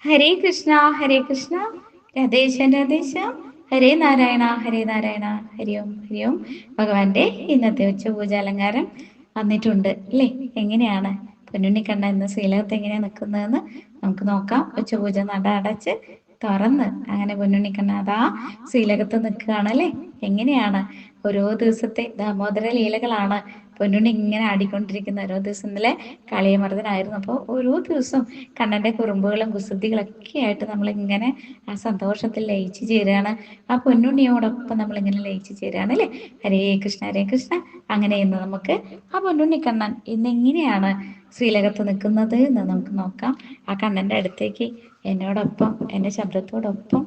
ഹരേ കൃഷ്ണ ഹരേ കൃഷ്ണ രാധേശം രാധേശം ഹരേ നാരായണ ഹരേ നാരായണ ഹരി ഓം ഹരി ഓം. ഭഗവാന്റെ ഇന്നത്തെ ഉച്ചപൂജ അലങ്കാരം വന്നിട്ടുണ്ട് അല്ലേ? എങ്ങനെയാണ് പൊന്നുണ്ണിക്കണ്ണ ഇന്ന് ശ്രീലകത്ത് എങ്ങനെയാ നിൽക്കുന്നതെന്ന് നമുക്ക് നോക്കാം. ഉച്ചപൂജ നട അടച്ച് തുറന്ന് അങ്ങനെ പൊന്നുണ്ണിക്കണ്ണ അതാ ശ്രീലകത്ത് നിൽക്കുകയാണ് അല്ലേ? എങ്ങനെയാണ് ഓരോ ദിവസത്തെ ദാമോദര ലീലകളാണ് പൊന്നുണ്ണി ഇങ്ങനെ ആടിക്കൊണ്ടിരിക്കുന്ന. ഓരോ ദിവസം ഇന്നലെ കളിയമർദ്ദനായിരുന്നു. അപ്പോൾ ഓരോ ദിവസവും കണ്ണന്റെ കുറുമ്പുകളും കുസൃതികളൊക്കെ ആയിട്ട് നമ്മളിങ്ങനെ ആ സന്തോഷത്തിൽ ലയിച്ചു ചേരുകയാണ്. ആ പൊന്നുണ്ണിയോടൊപ്പം നമ്മളിങ്ങനെ ലയിച്ചു ചേരുകയാണ് അല്ലേ? ഹരേ കൃഷ്ണ ഹരേ കൃഷ്ണ. അങ്ങനെ ഇന്ന് നമുക്ക് ആ പൊന്നുണ്ണി കണ്ണൻ ഇന്ന് എങ്ങനെയാണ് ശ്രീലകത്ത് നിൽക്കുന്നത് എന്ന് നമുക്ക് നോക്കാം. ആ കണ്ണന്റെ അടുത്തേക്ക് എന്നോടൊപ്പം എൻ്റെ ശബ്ദത്തോടൊപ്പം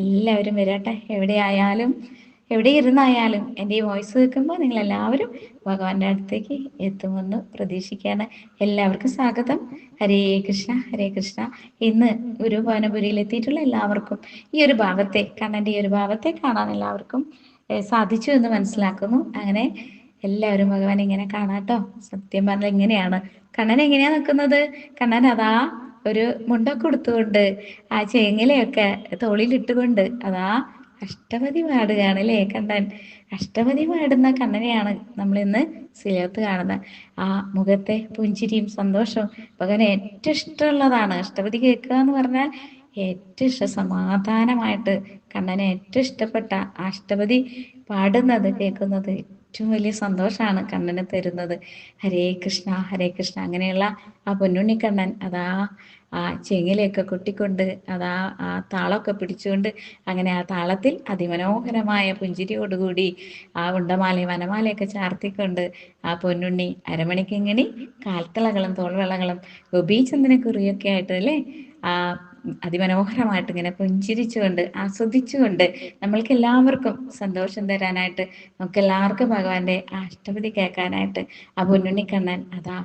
എല്ലാവരും വരട്ടെ. എവിടെയായാലും എവിടെ ഇരുന്നായാലും എൻ്റെ ഈ വോയിസ് കേൾക്കുമ്പോൾ നിങ്ങളെല്ലാവരും ഭഗവാന്റെ അടുത്തേക്ക് എത്തുമെന്ന് പ്രതീക്ഷിക്കുകയാണ്. എല്ലാവർക്കും സ്വാഗതം. ഹരേ കൃഷ്ണ ഹരേ കൃഷ്ണ. ഇന്ന് ഗുരുഭവനപുരിയിൽ എത്തിയിട്ടുള്ള എല്ലാവർക്കും ഈ ഒരു ഭാവത്തെ കണ്ണൻ്റെ ഈ ഒരു ഭാവത്തെ കാണാൻ എല്ലാവർക്കും സാധിച്ചു എന്ന് മനസ്സിലാക്കുന്നു. അങ്ങനെ എല്ലാവരും ഭഗവാൻ ഇങ്ങനെ കാണാട്ടോ. സത്യം പറഞ്ഞാൽ ഇങ്ങനെയാണ് കണ്ണൻ എങ്ങനെയാ നിൽക്കുന്നത്. കണ്ണൻ അതാ ഒരു മുണ്ടൊക്കെ ഉടുത്തുകൊണ്ട് ആ ചേങ്ങലയൊക്കെ തോളിലിട്ടുകൊണ്ട് അതാ അഷ്ടപതി പാടുകയാണ് അല്ലേ കണ്ണൻ. അഷ്ടപതി പാടുന്ന കണ്ണനെയാണ് നമ്മൾ ഇന്ന് ശ്രീലകത്ത് കാണുന്നത്. ആ മുഖത്തെ പുഞ്ചിരിയും സന്തോഷവും ഭഗവാന് ഏറ്റവും ഇഷ്ടമുള്ളതാണ്. അഷ്ടപതി കേൾക്കുക എന്ന് പറഞ്ഞാൽ ഏറ്റവും ഇഷ്ടം, സമാധാനമായിട്ട് കണ്ണന് ഏറ്റവും ഇഷ്ടപ്പെട്ട അഷ്ടപതി പാടുന്നത് കേൾക്കുന്നത് ഏറ്റവും വലിയ സന്തോഷമാണ് കണ്ണന് തരുന്നത്. ഹരേ കൃഷ്ണ ഹരേ കൃഷ്ണ. അങ്ങനെയുള്ള ആ പൊന്നുണ്ണിക്കണ്ണൻ അതാ ആ ചെങ്ങിലയൊക്കെ കൊട്ടിക്കൊണ്ട് അതാ ആ താളമൊക്കെ പിടിച്ചുകൊണ്ട് അങ്ങനെ ആ താളത്തിൽ അതിമനോഹരമായ പുഞ്ചിരിയോടുകൂടി ആ ഉണ്ടമാലയും വനമാലയൊക്കെ ചാർത്തിക്കൊണ്ട് ആ പൊന്നുണ്ണി അരമണിക്കിങ്ങിണി കാൽത്തളകളും തോൾവെള്ളകളും ഗോപീചന്ദന കുറിയൊക്കെ ആയിട്ട് അല്ലേ ആ അതിമനോഹരമായിട്ട് ഇങ്ങനെ പുഞ്ചിരിച്ചുകൊണ്ട് ആസ്വദിച്ചുകൊണ്ട് നമ്മൾക്ക് എല്ലാവർക്കും സന്തോഷം തരാനായിട്ട് നമുക്ക് എല്ലാവർക്കും ഭഗവാന്റെ ആ അഷ്ടപതി കേൾക്കാനായിട്ട് ആ പൊന്നുണ്ണിക്കണ്ണൻ അതാ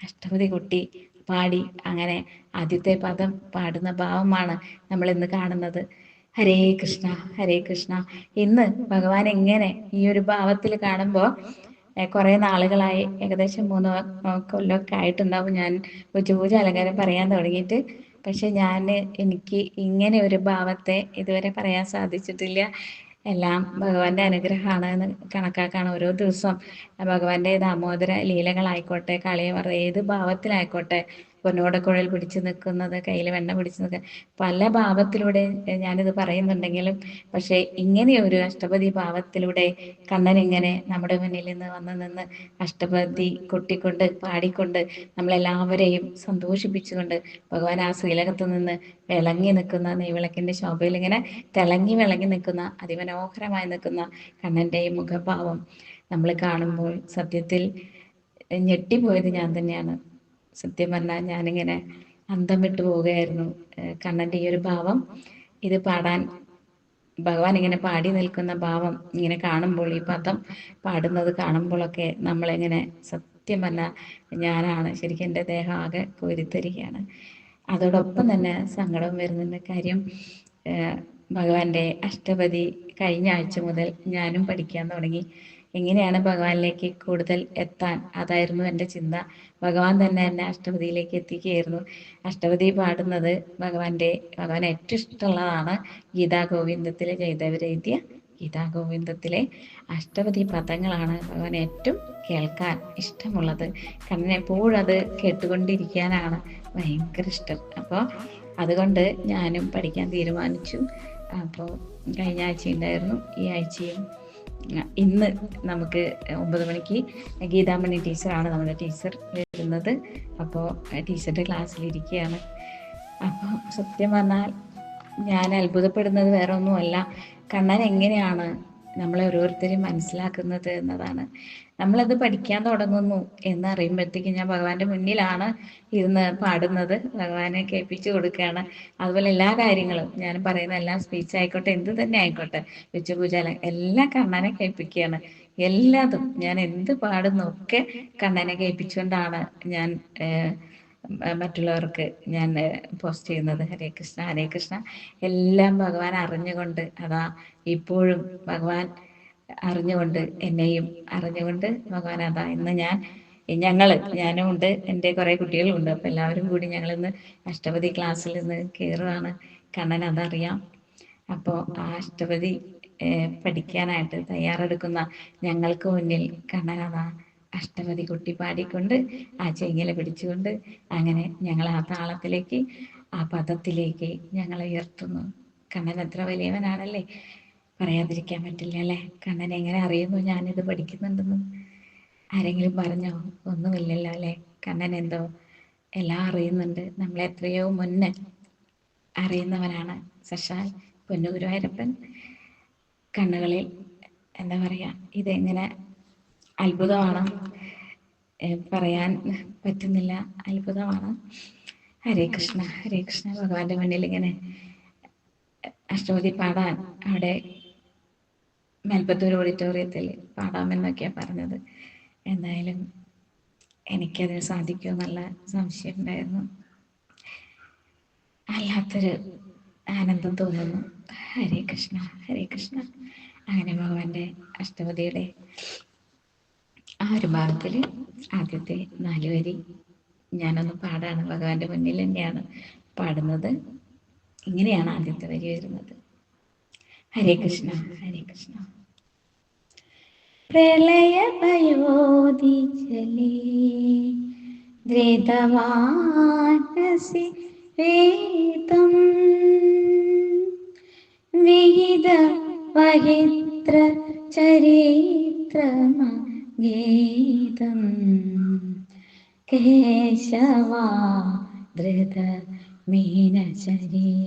അഷ്ടപതി കൊട്ടി പാടി അങ്ങനെ ആദ്യത്തെ പദം പാടുന്ന ഭാവമാണ് നമ്മൾ ഇന്ന് കാണുന്നത്. ഹരേ കൃഷ്ണ ഹരേ കൃഷ്ണ. ഇന്ന് ഭഗവാൻ എങ്ങനെ ഈ ഒരു ഭാവത്തിൽ കാണുമ്പോൾ കുറേ നാളുകളായി ഏകദേശം 3 കൊല്ലമൊക്കെ ആയിട്ടുണ്ടാവും ഞാൻ ഉച്ചപൂജ അലങ്കാരം പറയാൻ തുടങ്ങിയിട്ട്. പക്ഷെ എനിക്ക് ഇങ്ങനെ ഒരു ഭാവത്തെ ഇതുവരെ പറയാൻ സാധിച്ചിട്ടില്ല. എല്ലാം ഭഗവാന്റെ അനുഗ്രഹമാണ് എന്ന് കണക്കാക്കാണ്. ഓരോ ദിവസം ഭഗവാന്റെ ദാമോദര ലീലകളായിക്കോട്ടെ, കളിയമറ ഏത് ഭാവത്തിലായിക്കോട്ടെ, പൊന്നോടക്കുഴൽ പിടിച്ചു നിൽക്കുന്നത്, കയ്യിൽ വെണ്ണ പിടിച്ചു നിൽക്കുക, പല ഭാവത്തിലൂടെ ഞാനിത് പറയുന്നുണ്ടെങ്കിലും പക്ഷേ ഇങ്ങനെ ഒരു അഷ്ടപതി ഭാവത്തിലൂടെ കണ്ണൻ ഇങ്ങനെ നമ്മുടെ മുന്നിൽ നിന്ന് വന്ന് നിന്ന് അഷ്ടപതി കൊട്ടിക്കൊണ്ട് പാടിക്കൊണ്ട് നമ്മളെല്ലാവരെയും സന്തോഷിപ്പിച്ചുകൊണ്ട് ഭഗവാൻ ആ ശ്രീലകത്ത് നിന്ന് വിളങ്ങി നിൽക്കുന്ന നെയ്വിളക്കിൻ്റെ ശോഭയിൽ ഇങ്ങനെ തിളങ്ങി വിളങ്ങി നിൽക്കുന്ന അതിമനോഹരമായി നിൽക്കുന്ന കണ്ണൻ്റെ ഈ മുഖഭാവം നമ്മൾ കാണുമ്പോൾ സത്യത്തിൽ ഞെട്ടിപ്പോയത് ഞാൻ തന്നെയാണ്. സത്യം പറഞ്ഞാൽ ഞാനിങ്ങനെ അന്തം വിട്ടു പോവുകയായിരുന്നു. കണ്ണൻ്റെ ഈ ഒരു ഭാവം ഇത് പാടാൻ ഭഗവാൻ ഇങ്ങനെ പാടി നിൽക്കുന്ന ഭാവം ഇങ്ങനെ കാണുമ്പോൾ, ഈ പദം പാടുന്നത് കാണുമ്പോഴൊക്കെ നമ്മളിങ്ങനെ സത്യം പറഞ്ഞാൽ ഞാനാണ് ശരിക്കും എൻ്റെ ദേഹം ആകെ കോരിത്തരികയാണ്. അതോടൊപ്പം തന്നെ സങ്കടം വരുന്ന കാര്യം ഭഗവാന്റെ അഷ്ടപതി കഴിഞ്ഞ ആഴ്ച മുതൽ ഞാനും പഠിക്കാൻ തുടങ്ങി. എങ്ങനെയാണ് ഭഗവാനിലേക്ക് കൂടുതൽ എത്താൻ, അതായിരുന്നു എൻ്റെ ചിന്ത. ഭഗവാൻ തന്നെ എന്നെ അഷ്ടപതിയിലേക്ക് എത്തിക്കുകയായിരുന്നു. അഷ്ടപതി പാടുന്നത് ഭഗവാൻ ഏറ്റവും ഇഷ്ടമുള്ളതാണ്. ഗീതാ ഗോവിന്ദത്തിലെ ജയദേവരെഴുതിയ ഗീതാ ഗോവിന്ദത്തിലെ അഷ്ടപതി പദങ്ങളാണ് ഭഗവാൻ ഏറ്റവും കേൾക്കാൻ ഇഷ്ടമുള്ളത്. കണ്ണൻ എപ്പോഴും അത് കേട്ടുകൊണ്ടിരിക്കാനാണ് ഭയങ്കര ഇഷ്ടം. അപ്പോൾ അതുകൊണ്ട് ഞാനും പഠിക്കാൻ തീരുമാനിച്ചു. അപ്പോൾ കഴിഞ്ഞ ആഴ്ച ഉണ്ടായിരുന്നു, ഈ ആഴ്ചയും. ഇന്ന് നമുക്ക് 9 മണിക്ക് ഗീതാമണി ടീച്ചറാണ് നമ്മുടെ ടീച്ചർ വരുന്നത്. അപ്പോൾ ടീച്ചറുടെ ക്ലാസ്സിലിരിക്കുകയാണ്. അപ്പോൾ സത്യം പറഞ്ഞാൽ ഞാൻ അത്ഭുതപ്പെടുന്നത് വേറെ ഒന്നുമല്ല, കണ്ണൻ എങ്ങനെയാണ് നമ്മളെ ഓരോരുത്തരെയും മനസ്സിലാക്കുന്നത് എന്നതാണ്. നമ്മളത് പഠിക്കാൻ തുടങ്ങുന്നു എന്നറിയുമ്പോഴത്തേക്കും ഞാൻ ഭഗവാന്റെ മുന്നിലാണ് ഇരുന്ന് പാടുന്നത്, ഭഗവാനെ കേൾപ്പിച്ചു കൊടുക്കുകയാണ്. അതുപോലെ എല്ലാ കാര്യങ്ങളും ഞാൻ പറയുന്ന എല്ലാ സ്പീച്ച് ആയിക്കോട്ടെ, എന്ത് തന്നെ ആയിക്കോട്ടെ, ഉച്ചപൂജ എല്ലാം കണ്ണനെ കേൾപ്പിക്കുകയാണ്. എല്ലാതും ഞാൻ എന്ത് പാടുന്നു ഒക്കെ കണ്ണനെ കേൾപ്പിച്ചുകൊണ്ടാണ് ഞാൻ മറ്റുള്ളവർക്ക് ഞാൻ പോസ്റ്റ് ചെയ്യുന്നത്. ഹരേ കൃഷ്ണ ഹരേ കൃഷ്ണ. എല്ലാം ഭഗവാൻ അറിഞ്ഞുകൊണ്ട് അതാ ഇപ്പോഴും ഭഗവാൻ അറിഞ്ഞുകൊണ്ട് എന്നെയും അറിഞ്ഞുകൊണ്ട് ഭഗവാൻ അതാ ഇന്ന് ഞാൻ ഞാനും ഉണ്ട്, എൻ്റെ കുറേ കുട്ടികളും ഉണ്ട്. അപ്പോൾ എല്ലാവരും കൂടി ഞങ്ങളിന്ന് അഷ്ടപതി ക്ലാസ്സിൽ നിന്ന് കയറുകയാണ്. കണ്ണൻ അതറിയാം. അപ്പോൾ ആ അഷ്ടപതി പഠിക്കാനായിട്ട് തയ്യാറെടുക്കുന്ന ഞങ്ങൾക്ക് മുന്നിൽ കണ്ണനതാ അഷ്ടപതി കുട്ടി പാടിക്കൊണ്ട് ആ ചെങ്ങല പിടിച്ചുകൊണ്ട് അങ്ങനെ ഞങ്ങൾ ആ താളത്തിലേക്ക്, ആ പദത്തിലേക്ക് ഞങ്ങളെ ഉയർത്തുന്നു. കണ്ണൻ എത്ര വലിയവനാണല്ലേ, പറയാതിരിക്കാൻ പറ്റില്ല അല്ലേ. കണ്ണൻ എങ്ങനെ അറിയുന്നു ഞാനിത് പഠിക്കുന്നുണ്ടെന്ന്? ആരെങ്കിലും പറഞ്ഞോ? ഒന്നുമില്ലല്ലോ അല്ലേ. കണ്ണൻ എന്തോ എല്ലാം അറിയുന്നുണ്ട്. നമ്മളെ എത്രയോ മുന്നേ അറിയുന്നവനാണ് സാക്ഷാൽ പൊന്നുഗുരുവായൂരപ്പൻ. കണ്ണുകളിൽ എന്താ പറയുക, ഇതെങ്ങനെ അത്ഭുതമാണ്, പറയാൻ പറ്റുന്നില്ല, അത്ഭുതമാണ്. ഹരേ കൃഷ്ണ ഹരേ കൃഷ്ണ. ഭഗവാന്റെ മുന്നിൽ ഇങ്ങനെ അഷ്ടപതി പാടാൻ അവിടെ മേൽപ്പത്തൂർ ഓഡിറ്റോറിയത്തിൽ പാടാമെന്നൊക്കെയാണ് പറഞ്ഞത്. എന്തായാലും എനിക്കതിന് സാധിക്കുമെന്നുള്ള സംശയം ഉണ്ടായിരുന്നു. അല്ലാത്തൊരു ആനന്ദം തോന്നുന്നു. ഹരേ കൃഷ്ണ ഹരേ കൃഷ്ണ. അങ്ങനെ ഭഗവാന്റെ അഷ്ടപതിയുടെ ആ ഒരു ഭാഗത്തിൽ ആദ്യത്തെ 4 വരി ഞാനൊന്ന് പാടാണ്. ഭഗവാന്റെ മുന്നിൽ തന്നെയാണ് പാടുന്നത്. ഇങ്ങനെയാണ് ആദ്യത്തെ വരി വരുന്നത്. ഹരേ കൃഷ്ണ ഹരേ കൃഷ്ണ. പ്രളയഭയോദിജലേ ധൃതവാനസി വേദം വിഹിത വഹിത്ര ചരിത്രമഗീതം കേശവാ ധൃത മീനശരീര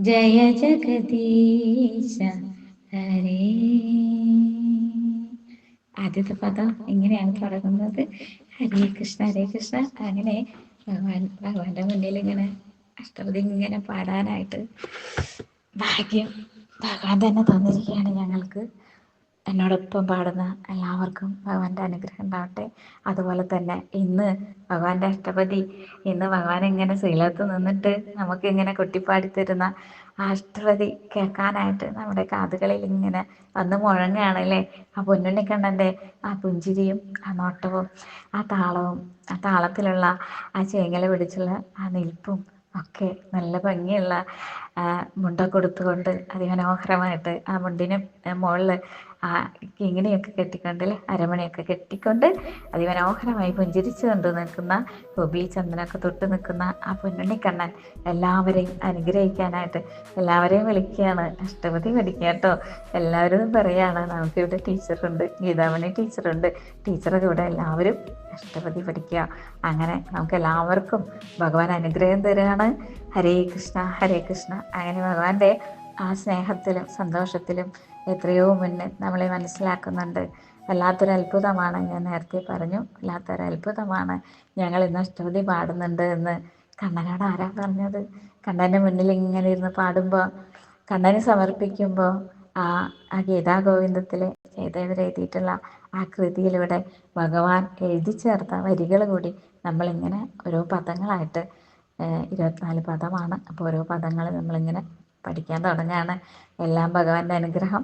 ജയ ജഗദീശ ഹരേ. ആദ്യത്തെ പദം ഇങ്ങനെയാണ് തുടങ്ങുന്നത്. ഹരേ കൃഷ്ണ ഹരേ കൃഷ്ണ. അങ്ങനെ ഭഗവാന്റെ മുന്നിൽ ഇങ്ങനെ അഷ്ടപതി ഇങ്ങനെ പാടാനായിട്ട് ഭാഗ്യം ഭഗവാൻ തന്നെ തന്നിരിക്കുകയാണ് ഞങ്ങൾക്ക്. എന്നോടൊപ്പം പാടുന്ന എല്ലാവർക്കും ഭഗവാന്റെ അനുഗ്രഹം ഉണ്ടാവട്ടെ. അതുപോലെ തന്നെ ഇന്ന് ഭഗവാന്റെ അഷ്ടപതി, ഇന്ന് ഭഗവാൻ ഇങ്ങനെ ശ്രീലത്ത് നിന്നിട്ട് നമുക്കിങ്ങനെ കൊട്ടിപ്പാടിത്തരുന്ന ആ അഷ്ടപതി കേൾക്കാനായിട്ട് നമ്മുടെ കാതുകളിൽ ഇങ്ങനെ വന്ന് മുഴങ്ങുകയാണല്ലേ. ആ പൊന്നുണ്ണിക്കണ്ണൻ്റെ ആ പുഞ്ചിരിയും ആ നോട്ടവും ആ താളവും ആ താളത്തിലുള്ള ആ ചേങ്ങല പിടിച്ചുള്ള ആ നിൽപ്പും ഒക്കെ നല്ല ഭംഗിയുള്ള മുണ്ടൊക്കെ കൊടുത്തുകൊണ്ട് അതിമനോഹരമായിട്ട് ആ മുണ്ടിന് മുകളിൽ ആ കിങ്ങിണിയൊക്കെ കെട്ടിക്കൊണ്ട് അല്ലേ, അരമണിയൊക്കെ കെട്ടിക്കൊണ്ട് അതിമനോഹരമായി പുഞ്ചിരിച്ചു കൊണ്ട് നിൽക്കുന്ന ഗോപി ചന്ദനമൊക്കെ തൊട്ട് നിൽക്കുന്ന ആ പൊന്നുണ്ണിക്കണ്ണൻ എല്ലാവരെയും അനുഗ്രഹിക്കാനായിട്ട് എല്ലാവരെയും വിളിക്കുകയാണ്. അഷ്ടപതി പഠിക്കുക കേട്ടോ. എല്ലാവരും പറയുകയാണ് നമുക്കിവിടെ ടീച്ചറുണ്ട്, ഗീതാമണി ടീച്ചറുണ്ട്, ടീച്ചറുടെ കൂടെ എല്ലാവരും അഷ്ടപതി പഠിക്കുക. അങ്ങനെ നമുക്ക് എല്ലാവർക്കും ഭഗവാൻ അനുഗ്രഹം തരികയാണ്. ഹരേ കൃഷ്ണ ഹരേ കൃഷ്ണ. അങ്ങനെ ഭഗവാന്റെ ആ സ്നേഹത്തിലും സന്തോഷത്തിലും എത്രയോ മുന്നേ നമ്മളെ മനസ്സിലാക്കുന്നുണ്ട്. വല്ലാത്തൊരു അത്ഭുതമാണ്. ഞാൻ നേരത്തെ പറഞ്ഞു, വല്ലാത്തൊരു അത്ഭുതമാണ്. ഞങ്ങൾ ഇന്ന് അഷ്ടപതി പാടുന്നുണ്ട് എന്ന് കണ്ണനോട് ആരാ പറഞ്ഞത്? കണ്ണൻ്റെ മുന്നിൽ ഇങ്ങനെ ഇരുന്ന് പാടുമ്പോൾ, കണ്ണന് സമർപ്പിക്കുമ്പോൾ ആ ഗീതാഗോവിന്ദത്തിലെ ജയദേവർ എഴുതിയിട്ടുള്ള ആ കൃതിയിലൂടെ ഭഗവാൻ എഴുതി ചേർത്ത വരികൾ കൂടി നമ്മളിങ്ങനെ ഓരോ പദങ്ങളായിട്ട് 24 പദമാണ്. അപ്പോൾ ഓരോ പദങ്ങൾ നമ്മളിങ്ങനെ പഠിക്കാൻ തുടങ്ങുകയാണ്. എല്ലാം ഭഗവാന്റെ അനുഗ്രഹം.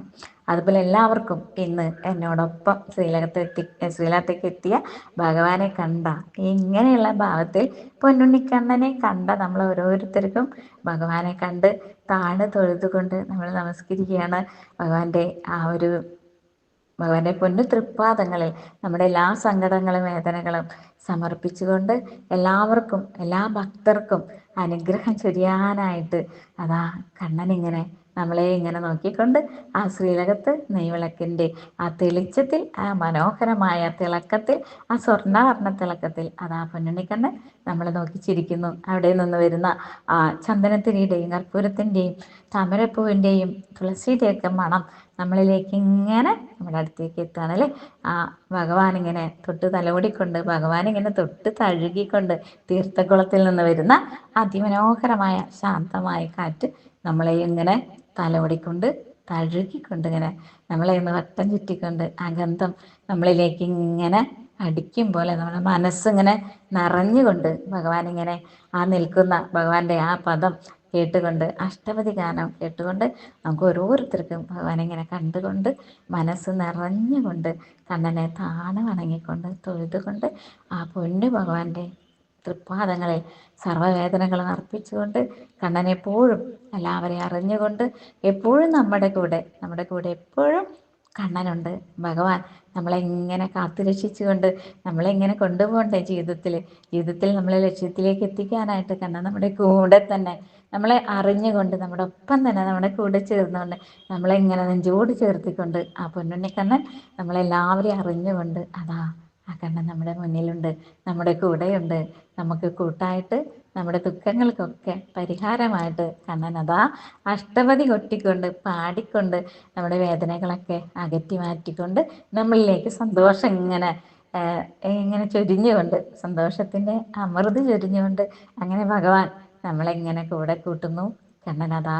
അതുപോലെ എല്ലാവർക്കും ഇന്ന് എന്നോടൊപ്പം ശ്രീലകത്തേക്ക് എത്തിയ ഭഗവാനെ കണ്ട ഇങ്ങനെയുള്ള ഭാവത്തിൽ പൊന്നുണ്ണിക്കണ്ണനെ കണ്ട നമ്മൾ ഓരോരുത്തർക്കും ഭഗവാനെ കണ്ട് താഴെ തൊഴുതുകൊണ്ട് നമ്മൾ നമസ്കരിക്കുകയാണ്. ഭഗവാന്റെ പൊന്നു തൃപ്പാദങ്ങളിൽ നമ്മുടെ എല്ലാ സങ്കടങ്ങളും വേദനകളും സമർപ്പിച്ചുകൊണ്ട് എല്ലാവർക്കും, എല്ലാ ഭക്തർക്കും അനുഗ്രഹം ചൊരിയാനായിട്ട് അതാ കണ്ണനിങ്ങനെ നമ്മളെ ഇങ്ങനെ നോക്കിക്കൊണ്ട് ആ ശ്രീലകത്ത് നെയ്വിളക്കിൻ്റെ ആ തെളിച്ചത്തിൽ, ആ മനോഹരമായ തിളക്കത്തിൽ, ആ സ്വർണ്ണവർണ്ണ തിളക്കത്തിൽ അതാ പൊന്നുണ്ണിക്കണ്ണൻ നമ്മളെ നോക്കി ചിരിക്കുന്നു. അവിടെ നിന്ന് വരുന്ന ആ ചന്ദനത്തിരിയുടെയും കർപ്പൂരത്തിൻ്റെയും താമരപ്പൂവിൻ്റെയും തുളസിയുടെയൊക്കെ മണം നമ്മളിലേക്ക് ഇങ്ങനെ നമ്മുടെ അടുത്തേക്ക് എത്തുകയാണല്ലേ. ആ ഭഗവാനിങ്ങനെ തൊട്ട് തലോടിക്കൊണ്ട്, ഭഗവാനിങ്ങനെ തൊട്ട് തഴുകിക്കൊണ്ട് തീർത്ഥക്കുളത്തിൽ നിന്ന് വരുന്ന അതിമനോഹരമായ ശാന്തമായ കാറ്റ് നമ്മളെ ഇങ്ങനെ തലോടിക്കൊണ്ട് തഴുകിക്കൊണ്ട് ഇങ്ങനെ നമ്മളെ ഒന്ന് വട്ടം ചുറ്റിക്കൊണ്ട് ആ ഗന്ധം നമ്മളിലേക്ക് ഇങ്ങനെ അടിക്കും പോലെ നമ്മുടെ മനസ്സിങ്ങനെ നിറഞ്ഞുകൊണ്ട് ഭഗവാനിങ്ങനെ ആ നിൽക്കുന്ന ഭഗവാന്റെ ആ പദം കേട്ടുകൊണ്ട്, അഷ്ടപതി ഗാനം കേട്ടുകൊണ്ട് നമുക്ക് ഓരോരുത്തർക്കും ഭഗവാനെ ഇങ്ങനെ കണ്ടുകൊണ്ട് മനസ്സ് നിറഞ്ഞുകൊണ്ട് കണ്ണനെ താണ വണങ്ങിക്കൊണ്ട് തൊഴുതുകൊണ്ട് ആ പൊന്നു ഭഗവാന്റെ തൃപ്പാദങ്ങളിൽ സർവ്വവേദനകളും അർപ്പിച്ചുകൊണ്ട് കണ്ണനെപ്പോഴും എല്ലാവരെയും അറിഞ്ഞുകൊണ്ട് എപ്പോഴും നമ്മുടെ കൂടെ എപ്പോഴും കണ്ണനുണ്ട്. ഭഗവാൻ നമ്മളെ ഇങ്ങനെ കാത്തുരക്ഷിച്ചുകൊണ്ട് നമ്മളെ ഇങ്ങനെ കൊണ്ടുപോകണ്ടേ ജീവിതത്തിൽ നമ്മളെ ലക്ഷ്യത്തിലേക്ക് എത്തിക്കാനായിട്ട് കണ്ണൻ നമ്മുടെ കൂടെ തന്നെ നമ്മളെ അറിഞ്ഞുകൊണ്ട് നമ്മുടെ ഒപ്പം തന്നെ നമ്മുടെ കൂടെ ചേർന്നുകൊണ്ട് നമ്മളെ ഇങ്ങനെ നെഞ്ചോട് ചേർത്തിക്കൊണ്ട് ആ പൊന്നുണ്ണി കണ്ണൻ നമ്മളെല്ലാവരെയും അറിഞ്ഞുകൊണ്ട് അതാ ആ കണ്ണൻ നമ്മുടെ മുന്നിലുണ്ട്, നമ്മുടെ കൂടെയുണ്ട്. നമുക്ക് കൂട്ടായിട്ട് നമ്മുടെ ദുഃഖങ്ങൾക്കൊക്കെ പരിഹാരമായിട്ട് കണ്ണൻ അതാ അഷ്ടപതി കൊട്ടിക്കൊണ്ട് പാടിക്കൊണ്ട് നമ്മുടെ വേദനകളൊക്കെ അകറ്റി മാറ്റിക്കൊണ്ട് നമ്മളിലേക്ക് സന്തോഷം ഇങ്ങനെ ചൊരിഞ്ഞുകൊണ്ട്, സന്തോഷത്തിൻ്റെ അമൃത് ചൊരിഞ്ഞുകൊണ്ട് അങ്ങനെ ഭഗവാൻ നമ്മളെങ്ങനെ കൂടെ കൂട്ടുന്നു. കണ്ണനതാ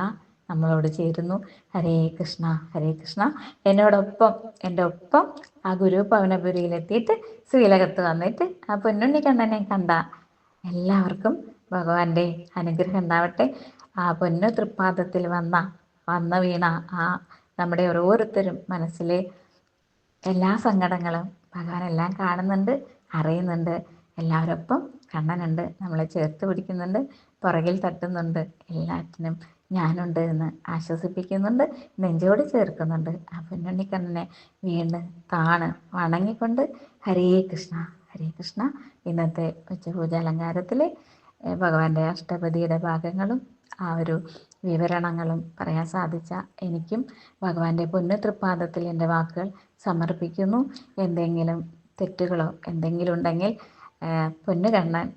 നമ്മളോട് ചേരുന്നു. ഹരേ കൃഷ്ണ ഹരേ കൃഷ്ണ. എന്നോടൊപ്പം എൻ്റെ ഒപ്പം ആ ഗുരു പവനപുരിയിലെത്തിയിട്ട് ശ്രീലകത്ത് വന്നിട്ട് ആ പൊന്നുണ്ണി കണ്ണനെ കണ്ട എല്ലാവർക്കും ഭഗവാന്റെ അനുഗ്രഹം ഉണ്ടാവട്ടെ. ആ പൊന്നു തൃപ്പാദത്തിൽ വന്ന വീണ ആ നമ്മുടെ ഓരോരുത്തരും മനസ്സിലെ എല്ലാ സങ്കടങ്ങളും ഭഗവാൻ എല്ലാം കാണുന്നുണ്ട്, അറിയുന്നുണ്ട്. എല്ലാവരൊപ്പം കണ്ണനുണ്ട്, നമ്മളെ ചേർത്ത് പിടിക്കുന്നുണ്ട്, പുറകിൽ തട്ടുന്നുണ്ട്. എല്ലാറ്റിനും ഞാനുണ്ട് എന്ന് ആശ്വസിപ്പിക്കുന്നുണ്ട്, നെഞ്ചോട് ചേർക്കുന്നുണ്ട്. ആ പൊന്നുണ്ണിക്കണ്ണനെ വീണ്ടും വണങ്ങിക്കൊണ്ട് ഹരേ കൃഷ്ണ ഹരേ കൃഷ്ണ. ഇന്നത്തെ ഉച്ചപൂജ അലങ്കാരത്തിൽ ഭഗവാന്റെ അഷ്ടപതിയുടെ ഭാഗങ്ങളും ആ ഒരു വിവരണങ്ങളും പറയാൻ സാധിച്ച എനിക്കും ഭഗവാന്റെ പൊന്നു തൃപ്പാദത്തിൽ എൻ്റെ വാക്കുകൾ സമർപ്പിക്കുന്നു. എന്തെങ്കിലും തെറ്റുകളോ എന്തെങ്കിലും ഉണ്ടെങ്കിൽ പൊന്നു കണ്ണൻ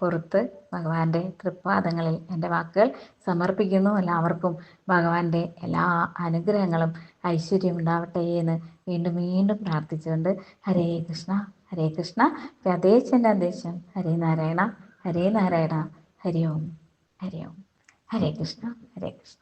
പുറത്ത് ഭഗവാന്റെ തൃപ്പാദങ്ങളിൽ എൻ്റെ വാക്കുകൾ സമർപ്പിക്കുന്നു. എല്ലാവർക്കും ഭഗവാന്റെ എല്ലാ അനുഗ്രഹങ്ങളും ഐശ്വര്യം ഉണ്ടാവട്ടെ എന്ന് വീണ്ടും വീണ്ടും പ്രാർത്ഥിച്ചുകൊണ്ട് ഹരേ കൃഷ്ണ ഹരേ കൃഷ്ണ. രാധേശൻ്റെ ദേശം ഹരേ നാരായണ ഹരേ നാരായണ. ഹരി ഓം ഹരി ഓം. ഹരേ കൃഷ്ണ ഹരേ കൃഷ്ണ.